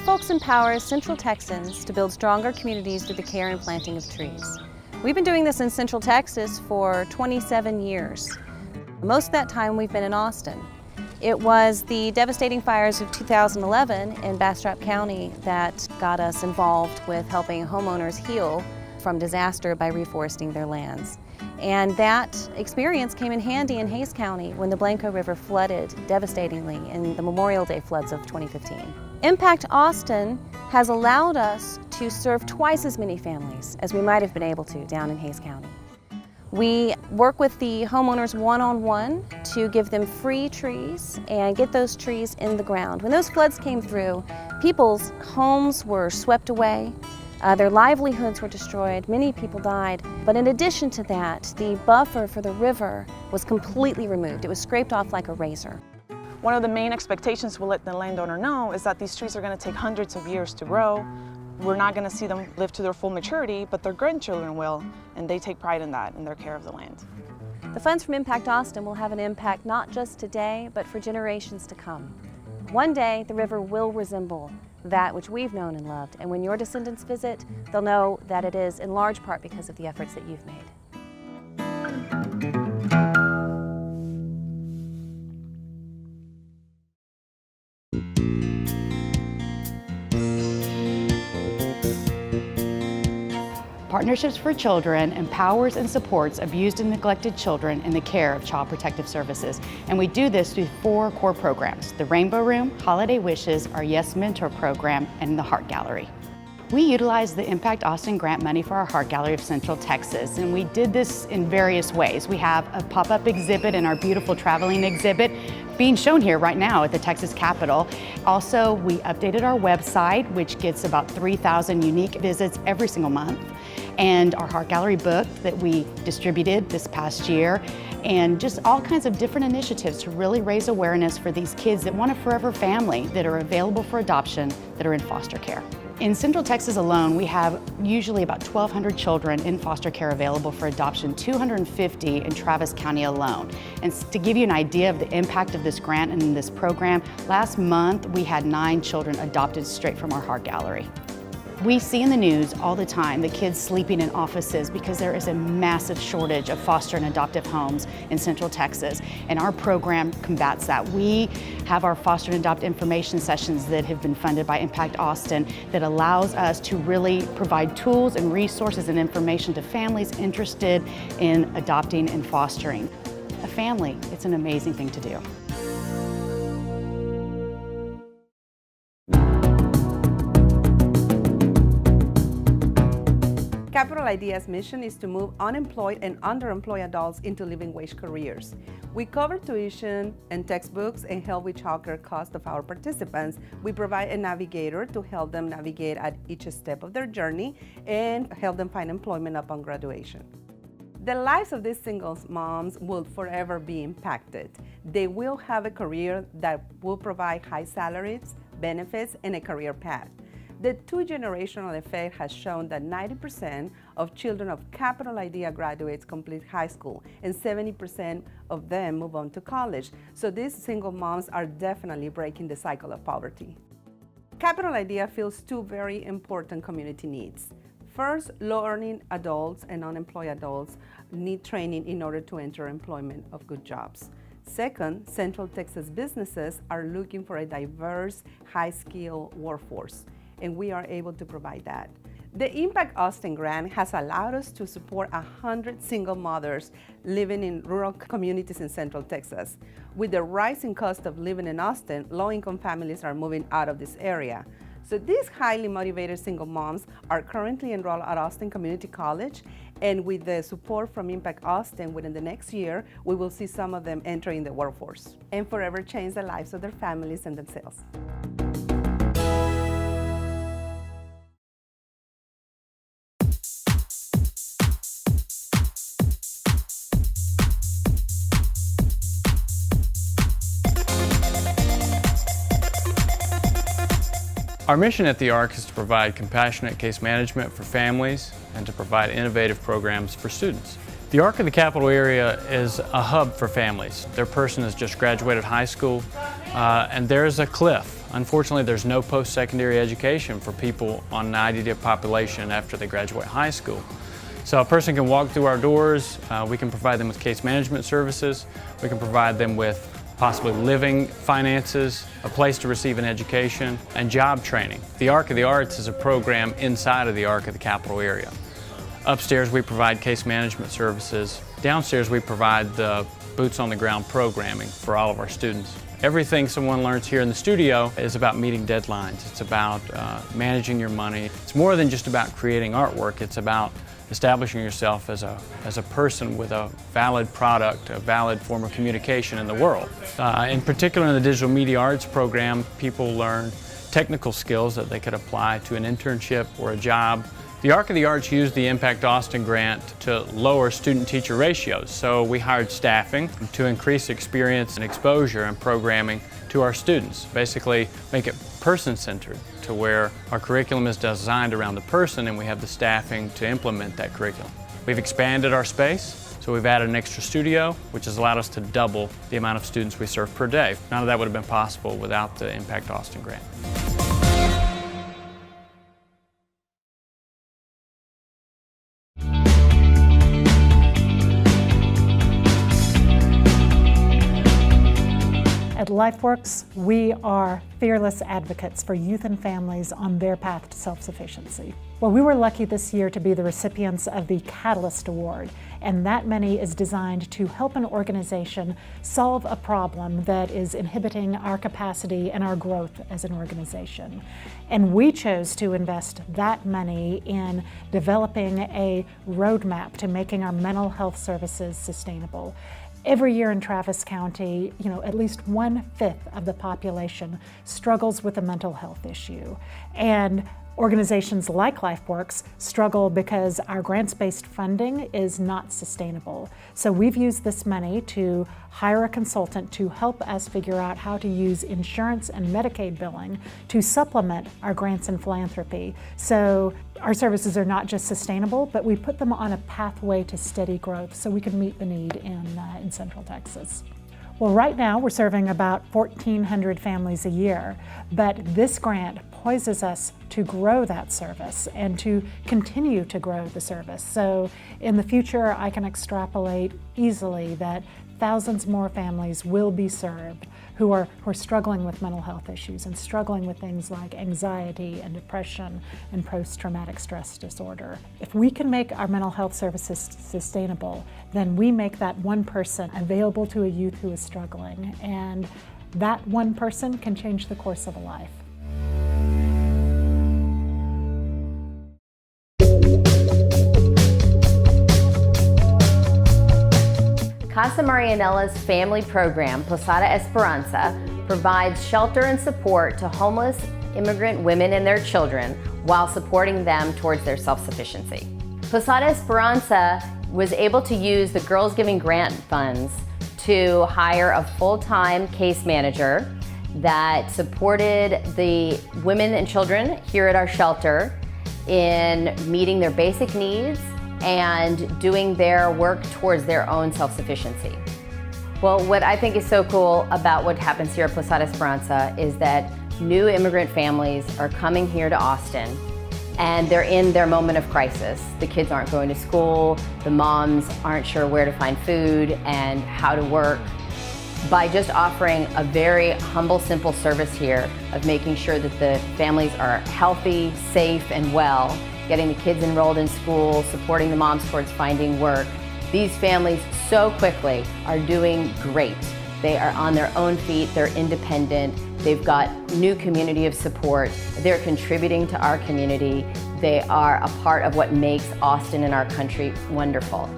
LifeWorks empowers Central Texans to build stronger communities through the care and planting of trees. We've been doing this in Central Texas for 27 years. Most of that time we've been in Austin. It was the devastating fires of 2011 in Bastrop County that got us involved with helping homeowners heal from disaster by reforesting their lands. And that experience came in handy in Hays County when the Blanco River flooded devastatingly in the Memorial Day floods of 2015. Impact Austin has allowed us to serve twice as many families as we might have been able to down in Hays County. We work with the homeowners one-on-one to give them free trees and get those trees in the ground. When those floods came through, people's homes were swept away. Their livelihoods were destroyed, many people died, but in addition to that, the buffer for the river was completely removed. It was scraped off like a razor. One of the main expectations we'll let the landowner know is that these trees are going to take hundreds of years to grow. We're not going to see them live to their full maturity, but their grandchildren will, and they take pride in that, in their care of the land. The funds from Impact Austin will have an impact not just today, but for generations to come. One day, the river will resemble that which we've known and loved, and when your descendants visit, they'll know that it is in large part because of the efforts that you've made. Partnerships for Children empowers and supports abused and neglected children in the care of Child Protective Services. And we do this through 4 core programs: the Rainbow Room, Holiday Wishes, our Yes Mentor program, and the Heart Gallery. We utilize the Impact Austin grant money for our Heart Gallery of Central Texas, and we did this in various ways. We have a pop-up exhibit in our beautiful traveling exhibit being shown here right now at the Texas Capitol. Also, we updated our website, which gets about 3,000 unique visits every single month, and our Heart Gallery book that we distributed this past year, and just all kinds of different initiatives to really raise awareness for these kids that want a forever family, that are available for adoption, that are in foster care. In Central Texas alone, we have usually about 1,200 children in foster care available for adoption, 250 in Travis County alone. And to give you an idea of the impact of this grant and this program, last month we had 9 children adopted straight from our Heart Gallery. We see in the news all the time the kids sleeping in offices because there is a massive shortage of foster and adoptive homes in Central Texas, and our program combats that. We have our foster and adopt information sessions that have been funded by Impact Austin that allows us to really provide tools and resources and information to families interested in adopting and fostering a family. It's an amazing thing to do. Capital Idea's mission is to move unemployed and underemployed adults into living wage careers. We cover tuition and textbooks and help with childcare costs of our participants. We provide a navigator to help them navigate at each step of their journey and help them find employment upon graduation. The lives of these single moms will forever be impacted. They will have a career that will provide high salaries, benefits, and a career path. The 2-generational effect has shown that 90% of children of Capital Idea graduates complete high school, and 70% of them move on to college. So these single moms are definitely breaking the cycle of poverty. Capital Idea fills 2 very important community needs. First, low-earning adults and unemployed adults need training in order to enter employment of good jobs. Second, Central Texas businesses are looking for a diverse, high-skilled workforce, and we are able to provide that. The Impact Austin grant has allowed us to support 100 single mothers living in rural communities in Central Texas. With the rising cost of living in Austin, low-income families are moving out of this area. So these highly motivated single moms are currently enrolled at Austin Community College, and with the support from Impact Austin, within the next year, we will see some of them entering the workforce and forever change the lives of their families and themselves. Our mission at the ARC is to provide compassionate case management for families and to provide innovative programs for students. The ARC of the Capital Area is a hub for families. Their person has just graduated high school and there's a cliff Unfortunately, there's no post-secondary education for people on 90-day population after they graduate high school. So a person can walk through our doors, we can provide them with case management services, we can provide them with possibly living finances, a place to receive an education, and job training. The Arc of the Arts is a program inside of the Arc of the Capital Area. Upstairs we provide case management services. Downstairs we provide the boots on the ground programming for all of our students. Everything someone learns here in the studio is about meeting deadlines. It's about managing your money. It's more than just about creating artwork. It's about establishing yourself as a person with a valid product, a valid form of communication in the world. In particular in the digital media arts program, people learn technical skills that they could apply to an internship or a job. The Arc of the Arts used the Impact Austin grant to lower student-teacher ratios, so we hired staffing to increase experience and exposure and programming to our students. Basically make it person-centered to where our curriculum is designed around the person and we have the staffing to implement that curriculum. We've expanded our space, so we've added an extra studio, which has allowed us to double the amount of students we serve per day. None of that would have been possible without the Impact Austin grant. At LifeWorks, we are fearless advocates for youth and families on their path to self-sufficiency. Well, we were lucky this year to be the recipients of the Catalyst Award, and that money is designed to help an organization solve a problem that is inhibiting our capacity and our growth as an organization. And we chose to invest that money in developing a roadmap to making our mental health services sustainable. Every year in Travis County, at least 1/5 of the population struggles with a mental health issue. And organizations like LifeWorks struggle because our grants-based funding is not sustainable. So we've used this money to hire a consultant to help us figure out how to use insurance and Medicaid billing to supplement our grants and philanthropy. So our services are not just sustainable, but we put them on a pathway to steady growth so we can meet the need in Central Texas. Well, right now we're serving about 1,400 families a year, but this grant poises us to grow that service and to continue to grow the service. So in the future, I can extrapolate easily that thousands more families will be served who are struggling with mental health issues and struggling with things like anxiety and depression and post-traumatic stress disorder. If we can make our mental health services sustainable, then we make that one person available to a youth who is struggling, and that one person can change the course of a life. Casa Marianella's family program, Posada Esperanza, provides shelter and support to homeless immigrant women and their children while supporting them towards their self-sufficiency. Posada Esperanza was able to use the Girls Giving Grant funds to hire a full-time case manager that supported the women and children here at our shelter in meeting their basic needs and doing their work towards their own self-sufficiency. Well, what I think is so cool about what happens here at Posada Esperanza is that new immigrant families are coming here to Austin and they're in their moment of crisis. The kids aren't going to school, the moms aren't sure where to find food and how to work. By just offering a very humble, simple service here of making sure that the families are healthy, safe, and well, getting the kids enrolled in school, supporting the moms towards finding work. These families so quickly are doing great. They are on their own feet, they're independent, they've got new community of support, they're contributing to our community, they are a part of what makes Austin and our country wonderful.